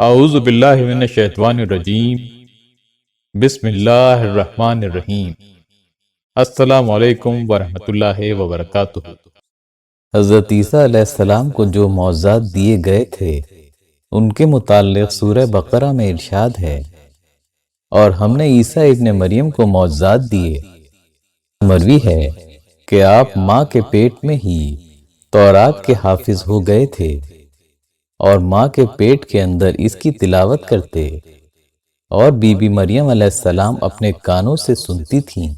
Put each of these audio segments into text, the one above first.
اعوذ باللہ من الشیطان الرجیم۔ بسم اللہ الرحمن الرحیم۔ السلام علیکم ورحمۃ اللہ وبرکاتہ۔ حضرت عیسیٰ علیہ السلام کو جو معجزات دیے گئے تھے ان کے متعلق سورہ بقرہ میں ارشاد ہے، اور ہم نے عیسیٰ ابن مریم کو معجزات دیے۔ مروی ہے کہ آپ ماں کے پیٹ میں ہی تورات کے حافظ ہو گئے تھے اور ماں کے پیٹ کے اندر اس کی تلاوت کرتے، اور بی بی مریم علیہ السلام اپنے کانوں سے سنتی تھیں۔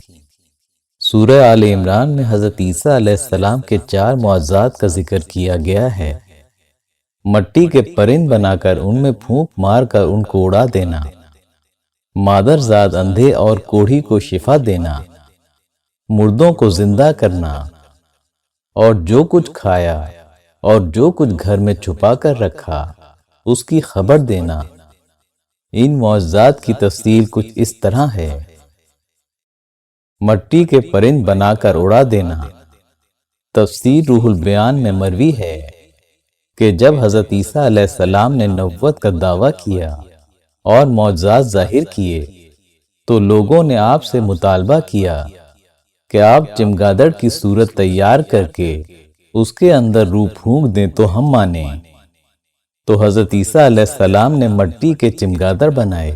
سورہ آل عمران میں حضرت عیسیٰ علیہ السلام کے 4 معجزات کا ذکر کیا گیا ہے۔ مٹی کے پرند بنا کر ان میں پھونک مار کر ان کو اڑا دینا، مادرزاد اندھے اور کوڑھی کو شفا دینا، مردوں کو زندہ کرنا، اور جو کچھ کھایا اور جو کچھ گھر میں چھپا کر رکھا اس کی خبر دینا۔ ان معجزات کی تفصیل کچھ اس طرح ہے۔ مٹی کے پرند بنا کر اڑا دینا۔ تفسیر روح البیان میں مروی ہے کہ جب حضرت عیسیٰ علیہ السلام نے نبوت کا دعویٰ کیا اور معجزات ظاہر کیے تو لوگوں نے آپ سے مطالبہ کیا کہ آپ چمگادڑ کی صورت تیار کر کے اس کے اندر روح پھونک دیں تو ہم مانیں۔ تو حضرت عیسیٰ علیہ السلام نے مٹی کے چمگادڑ بنائے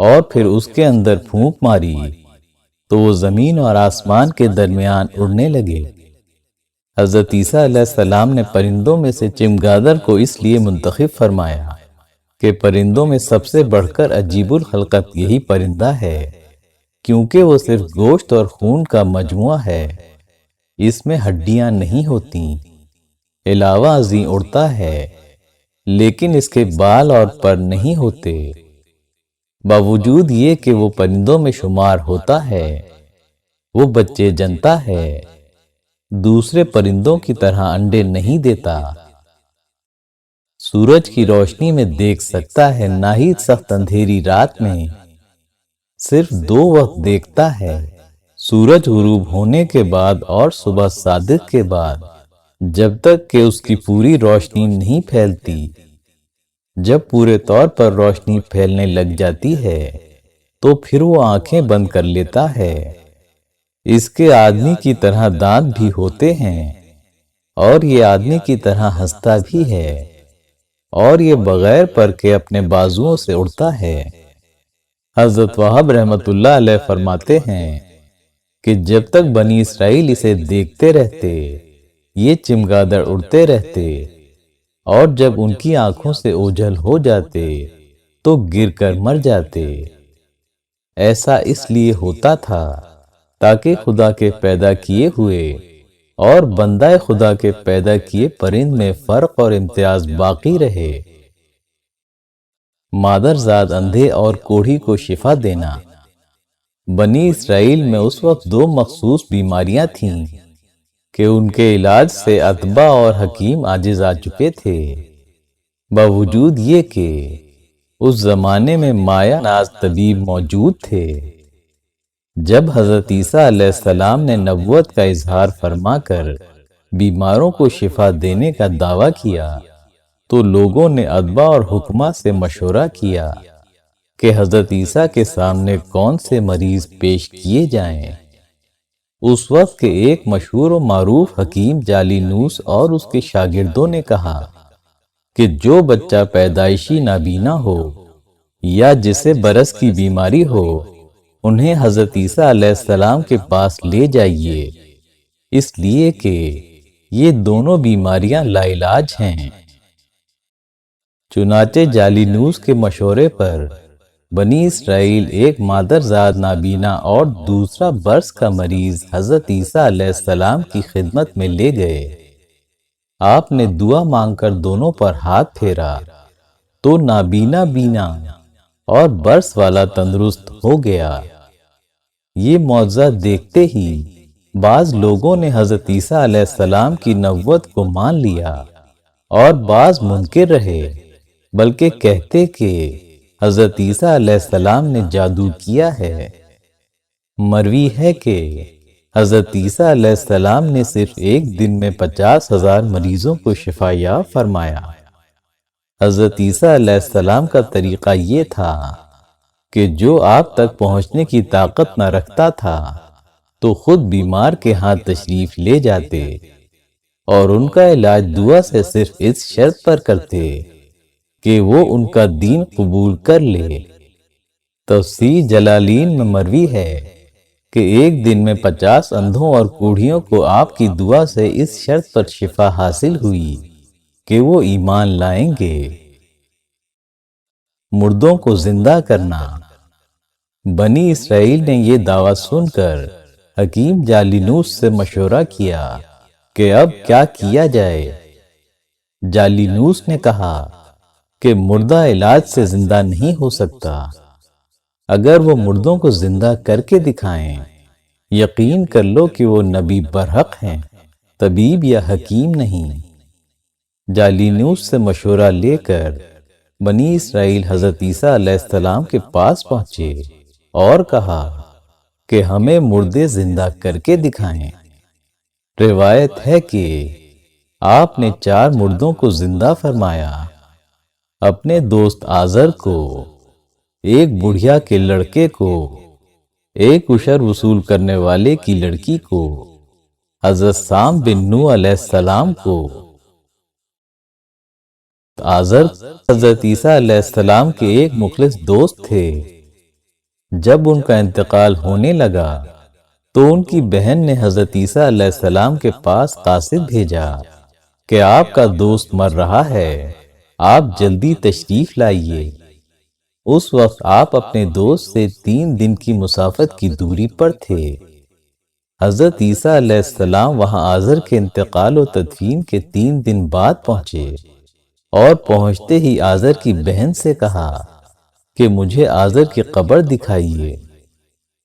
اور پھر اس کے اندر پھونک ماری تو وہ زمین اور آسمان کے درمیان اڑنے لگے۔ حضرت عیسیٰ علیہ السلام نے پرندوں میں سے چمگادڑ کو اس لیے منتخب فرمایا کہ پرندوں میں سب سے بڑھ کر عجیب الخلقت یہی پرندہ ہے، کیونکہ وہ صرف گوشت اور خون کا مجموعہ ہے، اس میں ہڈیاں نہیں ہوتی، علاوہ ازیں اڑتا ہے لیکن اس کے بال اور پر نہیں ہوتے۔ باوجود یہ کہ وہ پرندوں میں شمار ہوتا ہے، وہ بچے جنتا ہے، دوسرے پرندوں کی طرح انڈے نہیں دیتا، سورج کی روشنی میں دیکھ سکتا ہے، نہ ہی سخت اندھیری رات میں، صرف 2 وقت دیکھتا ہے، سورج غروب ہونے کے بعد اور صبح صادق کے بعد، جب تک کہ اس کی پوری روشنی نہیں پھیلتی۔ جب پورے طور پر روشنی پھیلنے لگ جاتی ہے تو پھر وہ آنکھیں بند کر لیتا ہے۔ اس کے آدمی کی طرح دانت بھی ہوتے ہیں اور یہ آدمی کی طرح ہنستا بھی ہے، اور یہ بغیر پر کے اپنے بازوؤں سے اڑتا ہے۔ حضرت وہاب رحمۃ اللہ علیہ فرماتے ہیں کہ جب تک بنی اسرائیل اسے دیکھتے رہتے یہ چمگادڑ اڑتے رہتے، اور جب ان کی آنکھوں سے اوجھل ہو جاتے تو گر کر مر جاتے۔ ایسا اس لیے ہوتا تھا تاکہ خدا کے پیدا کیے ہوئے اور بندہ خدا کے پیدا کیے پرند میں فرق اور امتیاز باقی رہے۔ مادرزاد اندھے اور کوڑھی کو شفا دینا۔ بنی اسرائیل میں اس وقت 2 مخصوص بیماریاں تھیں کہ ان کے علاج سے اتباء اور حکیم عاجز آ چکے تھے، باوجود یہ کہ اس زمانے میں مایہ ناز طبیب موجود تھے۔ جب حضرت عیسیٰ علیہ السلام نے نبوت کا اظہار فرما کر بیماروں کو شفا دینے کا دعویٰ کیا تو لوگوں نے اتباء اور حکماء سے مشورہ کیا کہ حضرت عیسیٰ کے سامنے کون سے مریض پیش کیے جائیں۔ اس وقت کے ایک مشہور و معروف حکیم جالینوس اور اس کے شاگردوں نے کہا کہ جو بچہ پیدائشی نابینا ہو یا جسے برس کی بیماری ہو انہیں حضرت عیسیٰ علیہ السلام کے پاس لے جائیے، اس لیے کہ یہ دونوں بیماریاں لا علاج ہیں۔ چنانچہ جالینوس کے مشورے پر بنی اسرائیل ایک مادرزاد نابینا اور دوسرا برس کا مریض حضرت عیسیٰ علیہ السلام کی خدمت میں لے گئے۔ آپ نے دعا مانگ کر دونوں پر ہاتھ پھیرا تو نابینا بینا اور برس والا تندرست ہو گیا۔ یہ معجزہ دیکھتے ہی بعض لوگوں نے حضرت عیسیٰ علیہ السلام کی نبوت کو مان لیا اور بعض منکر رہے، بلکہ کہتے کہ حضرت عیسیٰ علیہ السلام نے جادو کیا ہے۔ مروی ہے کہ حضرت عیسیٰ علیہ السلام نے صرف ایک دن میں 50,000 مریضوں کو شفا یاب فرمایا۔ حضرت عیسیٰ علیہ السلام کا طریقہ یہ تھا کہ جو آپ تک پہنچنے کی طاقت نہ رکھتا تھا تو خود بیمار کے ہاں تشریف لے جاتے اور ان کا علاج دعا سے صرف اس شرط پر کرتے کہ وہ ان کا دین قبول کر لے۔ تفسیر جلالین میں مروی ہے کہ ایک دن میں 50 اندھوں اور کوڑھیوں کو آپ کی دعا سے اس شرط پر شفا حاصل ہوئی کہ وہ ایمان لائیں گے۔ مردوں کو زندہ کرنا۔ بنی اسرائیل نے یہ دعویٰ سن کر حکیم جالینوس سے مشورہ کیا کہ اب کیا کیا جائے۔ جالینوس نے کہا کہ مردہ علاج سے زندہ نہیں ہو سکتا، اگر وہ مردوں کو زندہ کر کے دکھائیں یقین کر لو کہ وہ نبی برحق ہیں، طبیب یا حکیم نہیں۔ جالینوس سے مشورہ لے کر بنی اسرائیل حضرت عیسیٰ علیہ السلام کے پاس پہنچے اور کہا کہ ہمیں مردے زندہ کر کے دکھائیں۔ روایت ہے کہ آپ نے 4 مردوں کو زندہ فرمایا، اپنے دوست آزر کو، ایک بڑھیا کے لڑکے کو، ایک عشر وصول کرنے والے کی لڑکی کو، حضرت سام بن نوح علیہ السلام کو۔ آزر حضرت عیسیٰ علیہ السلام کے ایک مخلص دوست تھے۔ جب ان کا انتقال ہونے لگا تو ان کی بہن نے حضرت عیسیٰ علیہ السلام کے پاس قاصد بھیجا کہ آپ کا دوست مر رہا ہے، آپ جلدی تشریف لائیے۔ اس وقت آپ اپنے دوست سے 3 دن کی مسافت کی دوری پر تھے۔ حضرت عیسیٰ علیہ السلام وہاں آزر کے انتقال و تدفین کے 3 دن بعد پہنچے اور پہنچتے ہی آزر کی بہن سے کہا کہ مجھے آزر کی قبر دکھائیے،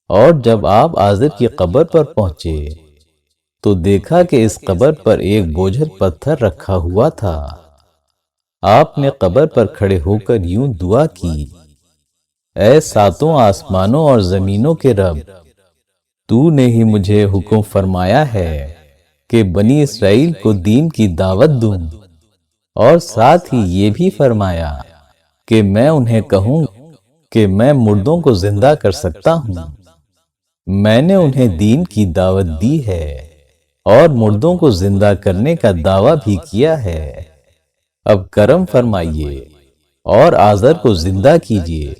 اور جب آپ آزر کی قبر پر پہنچے تو دیکھا کہ اس قبر پر ایک بوجھل پتھر رکھا ہوا تھا۔ آپ نے قبر پر کھڑے ہو کر یوں دعا کی، اے 7 آسمانوں اور زمینوں کے رب، تو نے ہی مجھے حکم فرمایا ہے کہ بنی اسرائیل کو دین کی دعوت دوں، اور ساتھ ہی یہ بھی فرمایا کہ میں انہیں کہوں کہ میں مردوں کو زندہ کر سکتا ہوں۔ میں نے انہیں دین کی دعوت دی ہے اور مردوں کو زندہ کرنے کا دعویٰ بھی کیا ہے، اب کرم فرمائیے اور آزر کو زندہ کیجیے۔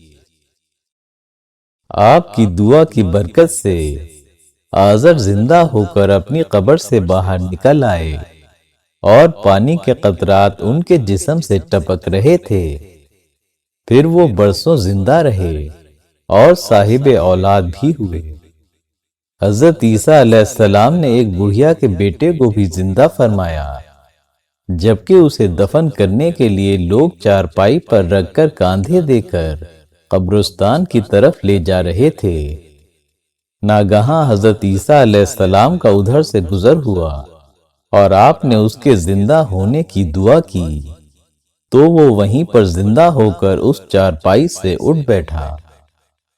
آپ کی دعا کی برکت سے آزر زندہ ہو کر اپنی قبر سے باہر نکل آئے اور پانی کے قطرات ان کے جسم سے ٹپک رہے تھے۔ پھر وہ برسوں زندہ رہے اور صاحب اولاد بھی ہوئے۔ حضرت عیسیٰ علیہ السلام نے ایک بڑھیا کے بیٹے کو بھی زندہ فرمایا، جبکہ اسے دفن کرنے کے لیے لوگ چارپائی پر رکھ کر کاندھے دے کر قبرستان کی طرف لے جا رہے تھے۔ ناگہاں حضرت عیسیٰ علیہ السلام کا ادھر سے گزر ہوا اور آپ نے اس کے زندہ ہونے کی دعا کی تو وہ وہیں پر زندہ ہو کر اس چارپائی سے اٹھ بیٹھا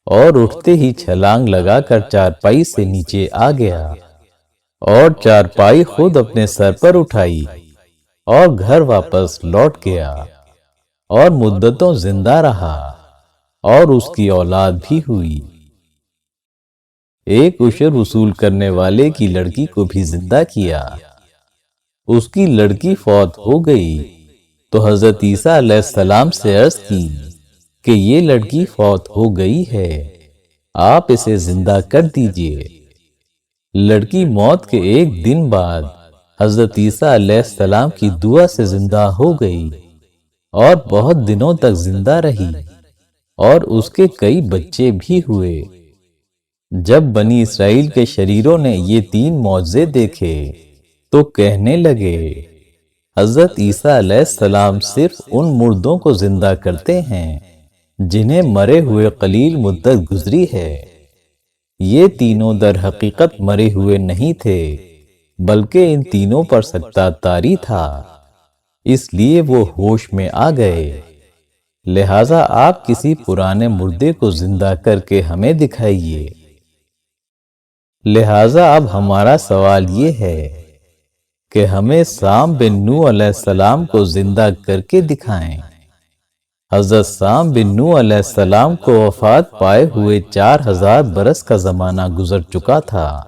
اور اٹھتے ہی چھلانگ لگا کر چارپائی سے نیچے آ گیا اور چارپائی خود اپنے سر پر اٹھائی اور گھر واپس لوٹ گیا اور مدتوں زندہ رہا اور اس کی اولاد بھی ہوئی۔ ایک عشر وصول کرنے والے کی لڑکی کو بھی زندہ کیا۔ اس کی لڑکی فوت ہو گئی تو حضرت عیسیٰ علیہ السلام سے عرض کی کہ یہ لڑکی فوت ہو گئی ہے، آپ اسے زندہ کر دیجئے۔ لڑکی موت کے ایک دن بعد حضرت عیسیٰ علیہ السلام کی دعا سے زندہ ہو گئی اور بہت دنوں تک زندہ رہی اور اس کے کئی بچے بھی ہوئے۔ جب بنی اسرائیل کے شریروں نے یہ 3 معجزے دیکھے تو کہنے لگے، حضرت عیسیٰ علیہ السلام صرف ان مردوں کو زندہ کرتے ہیں جنہیں مرے ہوئے قلیل مدت گزری ہے۔ یہ تینوں در حقیقت مرے ہوئے نہیں تھے بلکہ ان تینوں پر سکتہ طاری تھا، اس لیے وہ ہوش میں آ گئے۔ لہٰذا آپ کسی پرانے مردے کو زندہ کر کے ہمیں دکھائیے۔ لہٰذا اب ہمارا سوال یہ ہے کہ ہمیں سام بن نوح علیہ السلام کو زندہ کر کے دکھائیں۔ حضرت سام بن نوح علیہ السلام کو وفات پائے ہوئے 4000 برس کا زمانہ گزر چکا تھا،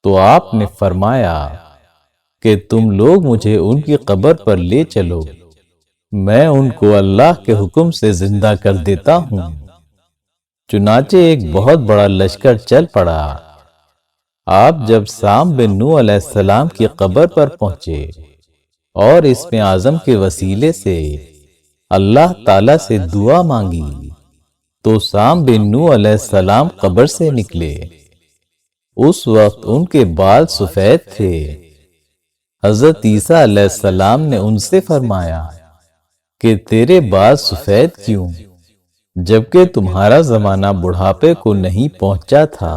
تو آپ نے فرمایا کہ تم لوگ مجھے ان کی قبر پر لے چلو، میں ان کو اللہ کے حکم سے زندہ کر دیتا ہوں۔ چنانچہ ایک بہت بڑا لشکر چل پڑا۔ آپ جب سام بن نوح علیہ السلام کی قبر پر پہنچے اور اسم اعظم کے وسیلے سے اللہ تعالیٰ سے دعا مانگی، تو سام بن نوح علیہ السلام قبر سے نکلے۔ اس وقت ان کے بال سفید تھے۔ حضرت عیسیٰ علیہ السلام نے ان سے فرمایا کہ تیرے بال سفید کیوں، جبکہ تمہارا زمانہ بڑھاپے کو نہیں پہنچا تھا؟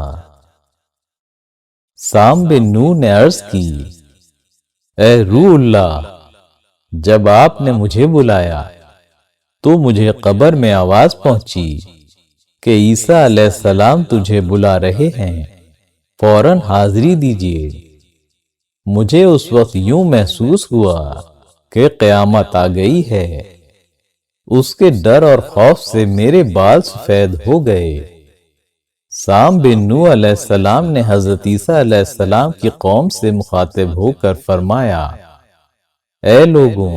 سام بن نوح نے عرض کی، اے روح اللہ، جب آپ نے مجھے بلایا تو مجھے قبر میں آواز پہنچی کہ عیسیٰ علیہ السلام تجھے بلا رہے ہیں، فوراً حاضری دیجیے۔ مجھے اس وقت یوں محسوس ہوا کہ قیامت آ گئی ہے۔ اس کے ڈر اور خوف سے میرے بال سفید ہو گئے۔ سام بن نوح علیہ السلام نے حضرت عیسیٰ علیہ السلام کی قوم سے مخاطب ہو کر فرمایا، اے لوگوں،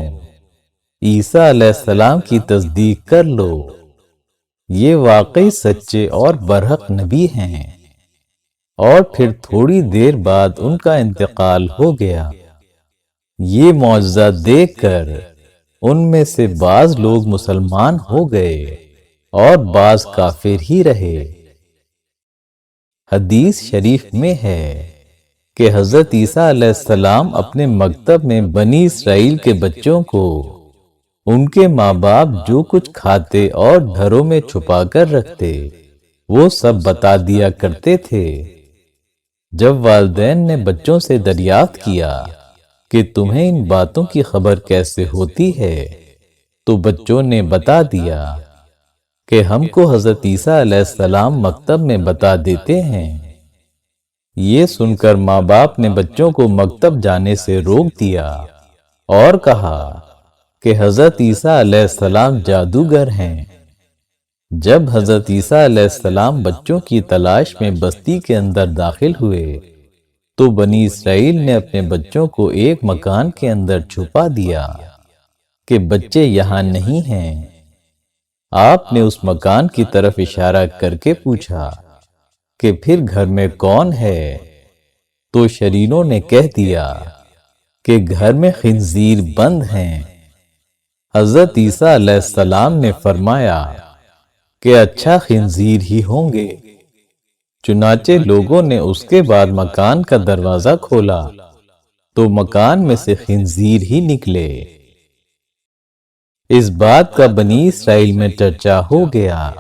عیسیٰ علیہ السلام کی تصدیق کر لو، یہ واقعی سچے اور برحق نبی ہیں۔ اور پھر تھوڑی دیر بعد ان کا انتقال ہو گیا۔ یہ معجزہ دیکھ کر ان میں سے بعض لوگ مسلمان ہو گئے اور بعض کافر ہی رہے۔ حدیث شریف میں ہے کہ حضرت عیسیٰ علیہ السلام اپنے مکتب میں بنی اسرائیل کے بچوں کو ان کے ماں باپ جو کچھ کھاتے اور گھروں میں چھپا کر رکھتے وہ سب بتا دیا کرتے تھے۔ جب والدین نے بچوں سے دریافت کیا کہ تمہیں ان باتوں کی خبر کیسے ہوتی ہے، تو بچوں نے بتا دیا کہ ہم کو حضرت عیسیٰ علیہ السلام مکتب میں بتا دیتے ہیں۔ یہ سن کر ماں باپ نے بچوں کو مکتب جانے سے روک دیا اور کہا کہ حضرت عیسیٰ علیہ السلام جادوگر ہیں۔ جب حضرت عیسیٰ علیہ السلام بچوں کی تلاش میں بستی کے اندر داخل ہوئے تو بنی اسرائیل نے اپنے بچوں کو ایک مکان کے اندر چھپا دیا کہ بچے یہاں نہیں ہیں۔ آپ نے اس مکان کی طرف اشارہ کر کے پوچھا کہ پھر گھر میں کون ہے؟ تو شرینوں نے کہہ دیا کہ گھر میں خنزیر بند ہیں۔ حضرت عیسیٰ علیہ السلام نے فرمایا کہ اچھا خنزیر ہی ہوں گے۔ چنانچہ لوگوں نے اس کے بعد مکان کا دروازہ کھولا تو مکان میں سے خنزیر ہی نکلے۔ اس بات کا بنی اسرائیل میں چرچا ہو گیا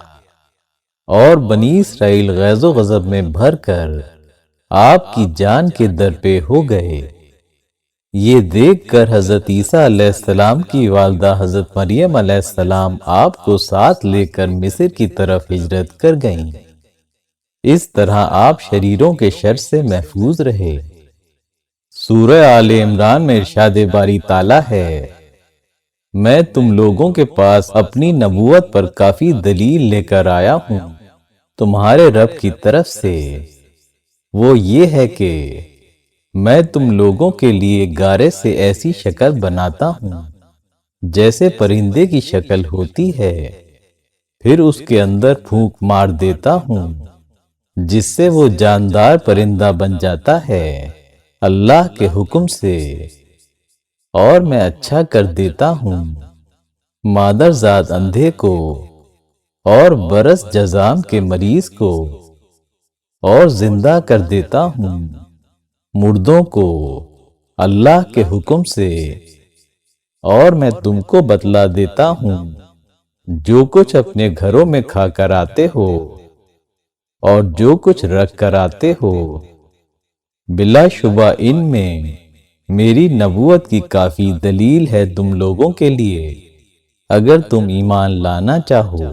اور بنی اسرائیل غیظ و غضب میں بھر کر آپ کی جان کے در پہ ہو گئے۔ یہ دیکھ کر حضرت عیسیٰ علیہ السلام کی والدہ حضرت مریم علیہ السلام آپ کو ساتھ لے کر مصر کی طرف ہجرت کر گئیں۔ اس طرح آپ شریروں کے شر سے محفوظ رہے۔ سورہ آل عمران میں ارشاد باری تعالیٰ ہے، میں تم لوگوں کے پاس اپنی نبوت پر کافی دلیل لے کر آیا ہوں تمہارے رب کی طرف سے۔ وہ یہ ہے کہ میں تم لوگوں کے لیے گارے سے ایسی شکل بناتا ہوں جیسے پرندے کی شکل ہوتی ہے، پھر اس کے اندر پھونک مار دیتا ہوں جس سے وہ جاندار پرندہ بن جاتا ہے اللہ کے حکم سے، اور میں اچھا کر دیتا ہوں مادرزاد اندھے کو اور برس جزام کے مریض کو، اور زندہ کر دیتا ہوں مردوں کو اللہ کے حکم سے، اور میں تم کو بتلا دیتا ہوں جو کچھ اپنے گھروں میں کھا کر آتے ہو اور جو کچھ رکھ کر آتے ہو، بلا شبہ ان میں میری نبوت کی کافی دلیل ہے تم لوگوں کے لیے اگر تم ایمان لانا چاہو۔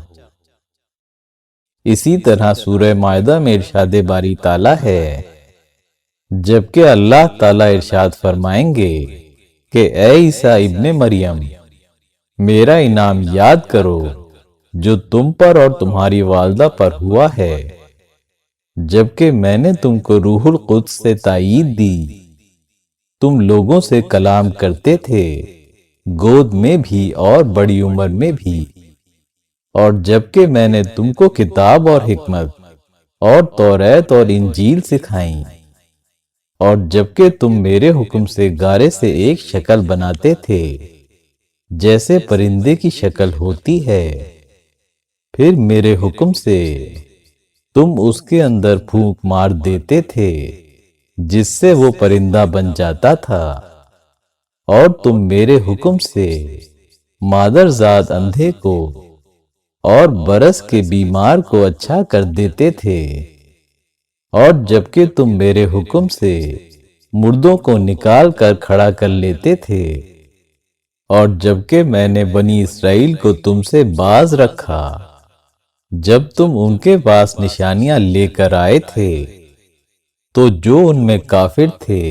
اسی طرح سورہ مائدہ میں ارشاد باری تعالیٰ ہے، جبکہ اللہ تعالیٰ ارشاد فرمائیں گے کہ اے عیسیٰ ابن مریم، میرا انعام یاد کرو جو تم پر اور تمہاری والدہ پر ہوا ہے، جبکہ میں نے تم کو روح القدس سے تائید دی۔ تم لوگوں سے کلام کرتے تھے، گود میں بھی اور بڑی عمر میں بھی، اور جبکہ میں نے تم کو کتاب اور حکمت اور توریت اور انجیل سکھائیں، اور جبکہ تم میرے حکم سے گارے سے ایک شکل بناتے تھے جیسے پرندے کی شکل ہوتی ہے، پھر میرے حکم سے تم اس کے اندر پھونک مار دیتے تھے جس سے وہ پرندہ بن جاتا تھا، اور تم میرے حکم سے مادرزاد اندھے کو اور برس کے بیمار کو اچھا کر دیتے تھے، اور جبکہ تم میرے حکم سے مردوں کو نکال کر کھڑا کر لیتے تھے، اور جبکہ میں نے بنی اسرائیل کو تم سے باز رکھا جب تم ان کے پاس نشانیاں لے کر آئے تھے، تو جو ان میں کافر تھے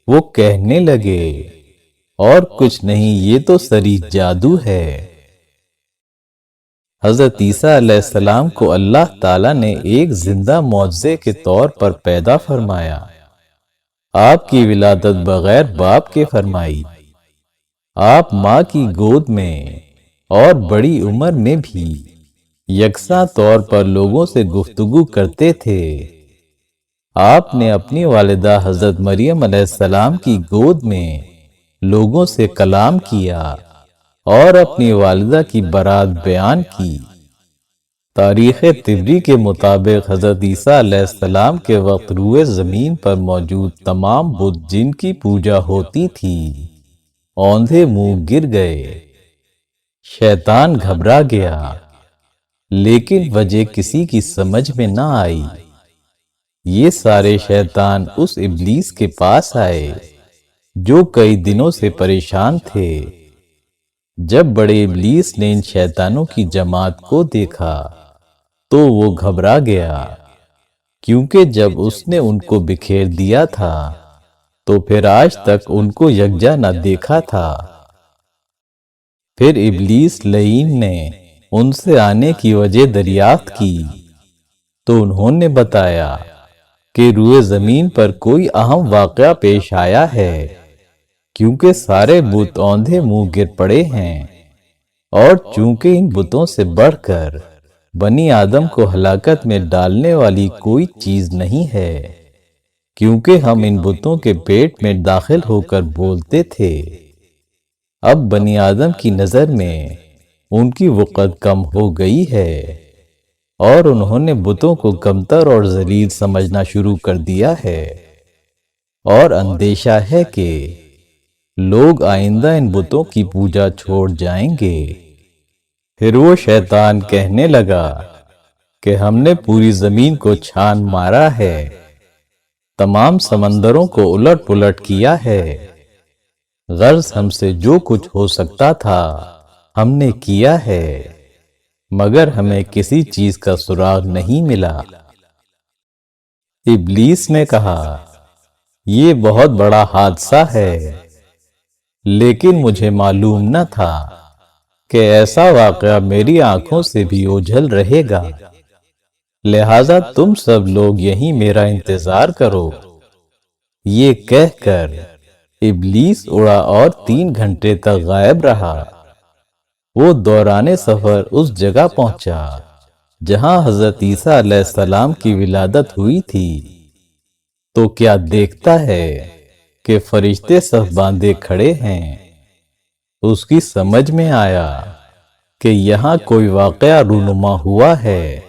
وہ کہنے لگے اور کچھ نہیں، یہ تو صریح جادو ہے۔ حضرت عیسیٰ علیہ السلام کو اللہ تعالیٰ نے ایک زندہ معجزے کے طور پر پیدا فرمایا۔ آپ کی ولادت بغیر باپ کے فرمائی۔ آپ ماں کی گود میں اور بڑی عمر میں بھی یکساں طور پر لوگوں سے گفتگو کرتے تھے۔ آپ نے اپنی والدہ حضرت مریم علیہ السلام کی گود میں لوگوں سے کلام کیا اور اپنی والدہ کی برات بیان کی۔ تاریخ طبری کے مطابق حضرت عیسیٰ علیہ السلام کے وقت روئے زمین پر موجود تمام بت جن کی پوجا ہوتی تھی اوندھے منہ گر گئے۔ شیطان گھبرا گیا، لیکن وجہ کسی کی سمجھ میں نہ آئی۔ یہ سارے شیطان اس ابلیس کے پاس آئے جو کئی دنوں سے پریشان تھے۔ جب بڑے ابلیس نے ان شیطانوں کی جماعت کو دیکھا تو وہ گھبرا گیا، کیونکہ جب اس نے ان کو بکھیر دیا تھا تو پھر آج تک ان کو یکجا نہ دیکھا تھا۔ پھر ابلیس لعین نے ان سے آنے کی وجہ دریافت کی تو انہوں نے بتایا کہ روئے زمین پر کوئی اہم واقعہ پیش آیا ہے، کیونکہ سارے بت اوندھے منہ گر پڑے ہیں، اور چونکہ ان بتوں سے بڑھ کر بنی آدم کو ہلاکت میں ڈالنے والی کوئی چیز نہیں ہے، کیونکہ ہم ان بتوں کے پیٹ میں داخل ہو کر بولتے تھے۔ اب بنی آدم کی نظر میں ان کی وقت کم ہو گئی ہے، اور انہوں نے بتوں کو کمتر اور ذلیل سمجھنا شروع کر دیا ہے، اور اندیشہ ہے کہ لوگ آئندہ ان بتوں کی پوجا چھوڑ جائیں گے۔ پھر وہ شیطان کہنے لگا کہ ہم نے پوری زمین کو چھان مارا ہے، تمام سمندروں کو الٹ پلٹ کیا ہے، غرض ہم سے جو کچھ ہو سکتا تھا ہم نے کیا ہے، مگر ہمیں کسی چیز کا سراغ نہیں ملا۔ ابلیس نے کہا، یہ بہت بڑا حادثہ ہے، لیکن مجھے معلوم نہ تھا کہ ایسا واقعہ میری آنکھوں سے بھی اوجھل رہے گا، لہذا تم سب لوگ یہیں میرا انتظار کرو۔ یہ کہہ کر ابلیس اڑا اور 3 گھنٹے تک غائب رہا۔ وہ دوران سفر اس جگہ پہنچا جہاں حضرت عیسیٰ علیہ السلام کی ولادت ہوئی تھی، تو کیا دیکھتا ہے کہ فرشتے صف باندھے کھڑے ہیں۔ اس کی سمجھ میں آیا کہ یہاں کوئی واقعہ رونما ہوا ہے۔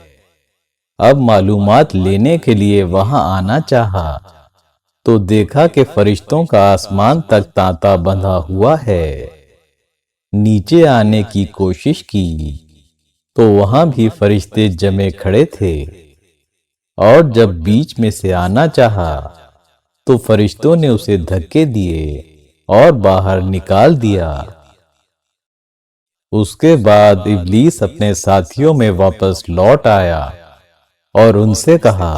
اب معلومات لینے کے لیے وہاں آنا چاہا تو دیکھا کہ فرشتوں کا آسمان تک تانتا بندھا ہوا ہے۔ نیچے آنے کی کوشش کی تو وہاں بھی فرشتے جمے کھڑے تھے، اور جب بیچ میں سے آنا چاہا تو فرشتوں نے اسے دھکے دیے اور باہر نکال دیا۔ اس کے بعد ابلیس اپنے ساتھیوں میں واپس لوٹ آیا اور ان سے کہا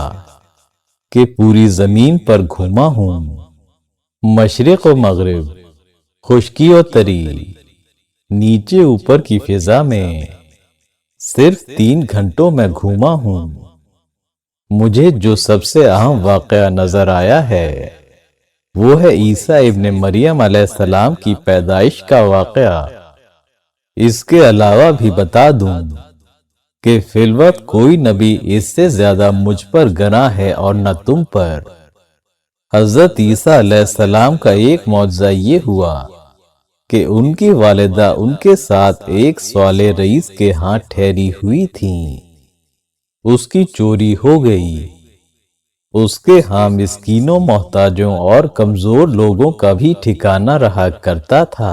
کہ پوری زمین پر گھوما ہوں، مشرق و مغرب، خشکی و تری، نیچے اوپر کی فضا میں صرف 3 گھنٹوں میں گھوما ہوں۔ مجھے جو سب سے اہم واقعہ نظر آیا ہے وہ ہے عیسیٰ ابن مریم علیہ السلام کی پیدائش کا واقعہ۔ اس کے علاوہ بھی بتا دوں کہ فی الوقت کوئی نبی اس سے زیادہ مجھ پر گناہ ہے اور نہ تم پر۔ حضرت عیسیٰ علیہ السلام کا ایک معجزہ یہ ہوا کہ ان کی والدہ ان کے ساتھ ایک صالح رئیس کے ہاں ٹھہری ہوئی تھیں۔ اس کی چوری ہو گئی۔ اس کے ہاں مسکینوں، محتاجوں اور کمزور لوگوں کا بھی ٹھکانہ رہا کرتا تھا۔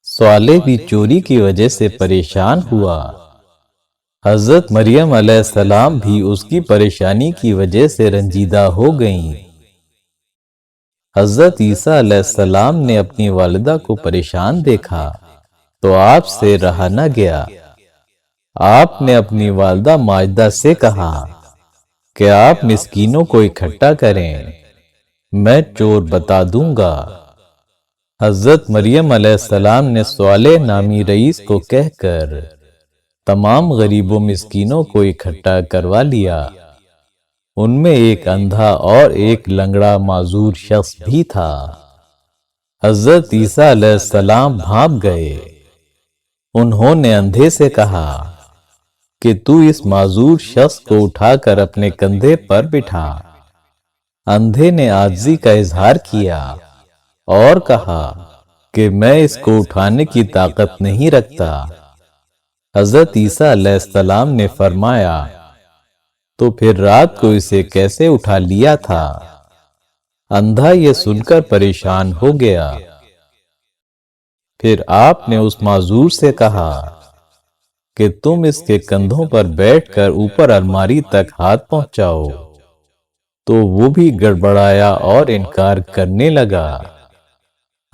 صالح بھی چوری کی وجہ سے پریشان ہوا۔ حضرت مریم علیہ السلام بھی اس کی پریشانی کی وجہ سے رنجیدہ ہو گئیں۔ حضرت عیسیٰ علیہ السلام نے اپنی والدہ کو پریشان دیکھا تو آپ سے رہا نہ گیا۔ آپ نے اپنی والدہ ماجدہ سے کہا کہ آپ مسکینوں کو اکٹھا کریں، میں چور بتا دوں گا۔ حضرت مریم علیہ السلام نے صالح نامی رئیس کو کہہ کر تمام غریب و مسکینوں کو اکٹھا کروا لیا۔ ان میں ایک اندھا اور ایک لنگڑا معذور شخص بھی تھا۔ حضرت عیسیٰ علیہ السلام بھانپ گئے۔ انہوں نے اندھے سے کہا کہ تو اس معذور شخص کو اٹھا کر اپنے کندھے پر بٹھا۔ اندھے نے عاجزی کا اظہار کیا اور کہا کہ میں اس کو اٹھانے کی طاقت نہیں رکھتا۔ حضرت عیسیٰ علیہ السلام نے فرمایا تو پھر رات کو اسے کیسے اٹھا لیا تھا؟ اندھا یہ سن کر پریشان ہو گیا۔ پھر آپ نے اس معذور سے کہا کہ تم اس کے کندھوں پر بیٹھ کر اوپر الماری تک ہاتھ پہنچاؤ، تو وہ بھی گڑبڑایا اور انکار کرنے لگا۔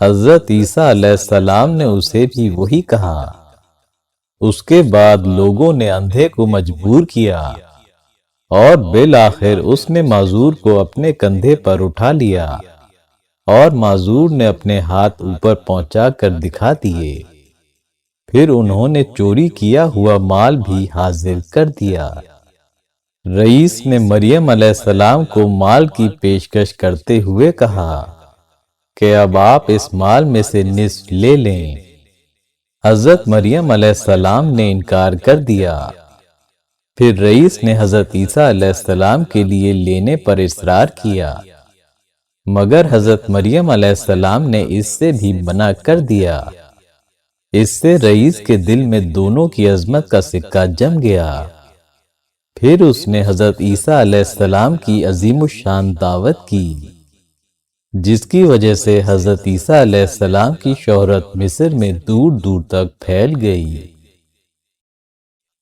حضرت عیسیٰ علیہ السلام نے اسے بھی وہی کہا۔ اس کے بعد لوگوں نے اندھے کو مجبور کیا اور بالآخر اس نے معذور کو اپنے کندھے پر اٹھا لیا اور معذور نے اپنے ہاتھ اوپر پہنچا کر دکھا دیے۔ پھر انہوں نے چوری کیا ہوا مال بھی حاضر کر دیا۔ رئیس نے مریم علیہ السلام کو مال کی پیشکش کرتے ہوئے کہا کہ اب آپ اس مال میں سے نصف لے لیں۔ حضرت مریم علیہ السلام نے انکار کر دیا۔ پھر رئیس نے حضرت عیسیٰ علیہ السلام کے لیے لینے پر اصرار کیا، مگر حضرت مریم علیہ السلام نے اس سے بھی منع کر دیا۔ اس سے رئیس کے دل میں دونوں کی عظمت کا سکہ جم گیا۔ پھر اس نے حضرت عیسیٰ علیہ السلام کی عظیم الشان دعوت کی، جس کی وجہ سے حضرت عیسیٰ علیہ السلام کی شہرت مصر میں دور دور تک پھیل گئی۔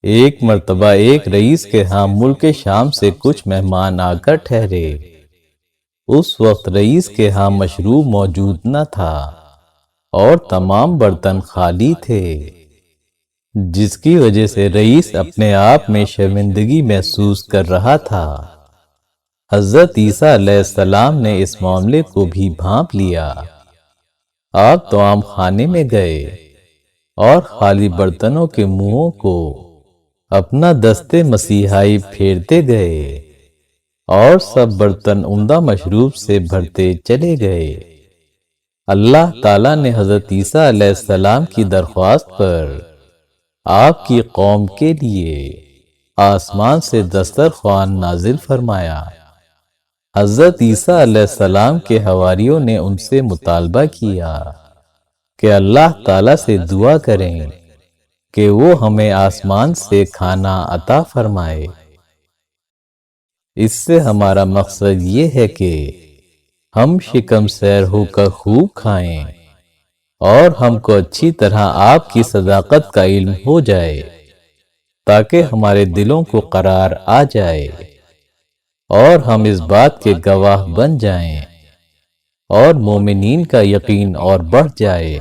ایک مرتبہ ایک رئیس کے ہاں ملک شام سے کچھ مہمان آ کر ٹھہرے۔ اس وقت رئیس کے ہاں مشروب موجود نہ تھا اور تمام برتن خالی تھے، جس کی وجہ سے رئیس اپنے آپ میں شرمندگی محسوس کر رہا تھا۔ حضرت عیسیٰ علیہ السلام نے اس معاملے کو بھی بھانپ لیا۔ آپ طعام خانے میں گئے اور خالی برتنوں کے منہوں کو اپنا دستے مسیحائی پھیرتے گئے اور سب برتن عمدہ مشروب سے بھرتے چلے گئے۔ اللہ تعالیٰ نے حضرت عیسیٰ علیہ السلام کی درخواست پر آپ کی قوم کے لیے آسمان سے دسترخوان نازل فرمایا۔ حضرت عیسیٰ علیہ السلام کے حواریوں نے ان سے مطالبہ کیا کہ اللہ تعالیٰ سے دعا کریں کہ وہ ہمیں آسمان سے کھانا عطا فرمائے۔ اس سے ہمارا مقصد یہ ہے کہ ہم شکم سیر ہو کر خوب کھائیں اور ہم کو اچھی طرح آپ کی صداقت کا علم ہو جائے، تاکہ ہمارے دلوں کو قرار آ جائے اور ہم اس بات کے گواہ بن جائیں اور مومنین کا یقین اور بڑھ جائے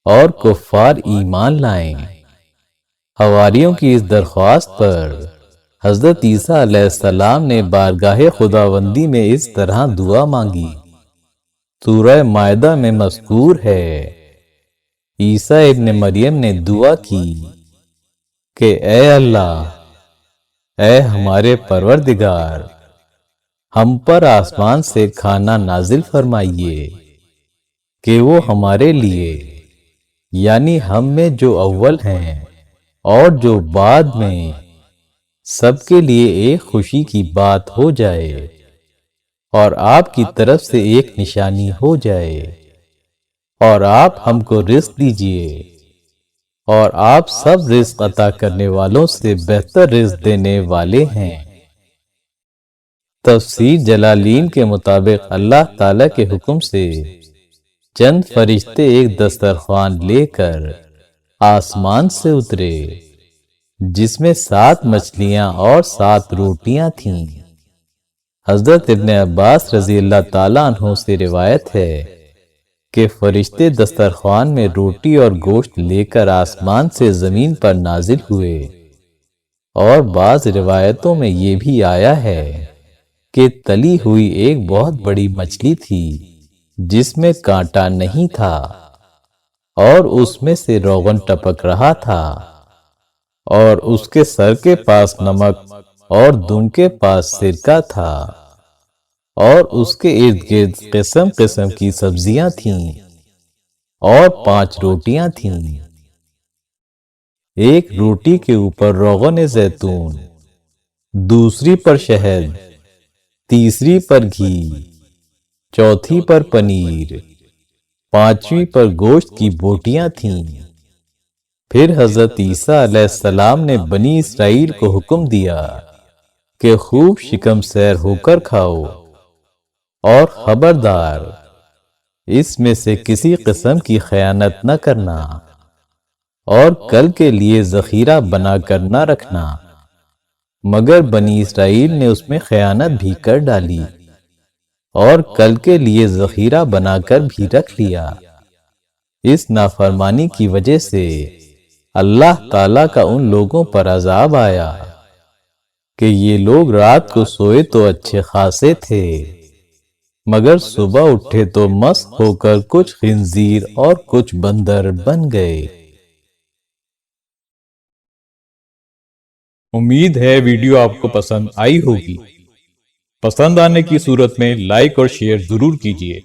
اور کفار ایمان لائیں۔ حواریوں کی اس درخواست پر حضرت عیسیٰ علیہ السلام نے بارگاہ خداوندی میں اس طرح دعا مانگی۔ سورہ مائدہ میں مذکور ہے عیسیٰ ابن مریم نے دعا کی کہ اے اللہ، اے ہمارے پروردگار، ہم پر آسمان سے کھانا نازل فرمائیے کہ وہ ہمارے لیے، یعنی ہم میں جو اول ہیں اور جو بعد میں، سب کے لیے ایک خوشی کی بات ہو جائے اور آپ کی طرف سے ایک نشانی ہو جائے، اور آپ ہم کو رزق دیجئے، اور آپ سب رزق عطا کرنے والوں سے بہتر رزق دینے والے ہیں۔ تفسیر جلالین کے مطابق اللہ تعالیٰ کے حکم سے چند فرشتے ایک دسترخوان لے کر آسمان سے اترے، جس میں 7 مچھلیاں اور 7 روٹیاں تھیں۔ حضرت ابن عباس رضی اللہ تعالیٰ عنہ سے روایت ہے کہ فرشتے دسترخوان میں روٹی اور گوشت لے کر آسمان سے زمین پر نازل ہوئے، اور بعض روایتوں میں یہ بھی آیا ہے کہ تلی ہوئی ایک بہت بڑی مچھلی تھی جس میں کانٹا نہیں تھا، اور اس میں سے روغن ٹپک رہا تھا، اور اس کے سر کے پاس نمک اور دم کے پاس سرکہ تھا، اور اس کے ارد گرد قسم قسم کی سبزیاں تھیں، اور 5 روٹیاں تھیں، ایک روٹی کے اوپر روغن زیتون، دوسری پر شہد، تیسری پر گھی، چوتھی پر پنیر، 5ویں پر گوشت کی بوٹیاں تھیں۔ پھر حضرت عیسیٰ علیہ السلام نے بنی اسرائیل کو حکم دیا کہ خوب شکم سیر ہو کر کھاؤ، اور خبردار اس میں سے کسی قسم کی خیانت نہ کرنا، اور کل کے لیے ذخیرہ بنا کر نہ رکھنا۔ مگر بنی اسرائیل نے اس میں خیانت بھی کر ڈالی اور کل کے لیے ذخیرہ بنا کر بھی رکھ لیا۔ اس نافرمانی کی وجہ سے اللہ تعالیٰ کا ان لوگوں پر عذاب آیا کہ یہ لوگ رات کو سوئے تو اچھے خاصے تھے، مگر صبح اٹھے تو مست ہو کر کچھ خنزیر اور کچھ بندر بن گئے۔ امید ہے ویڈیو آپ کو پسند آئی ہوگی۔ پسند آنے کی صورت میں لائک اور شیئر ضرور کیجیے۔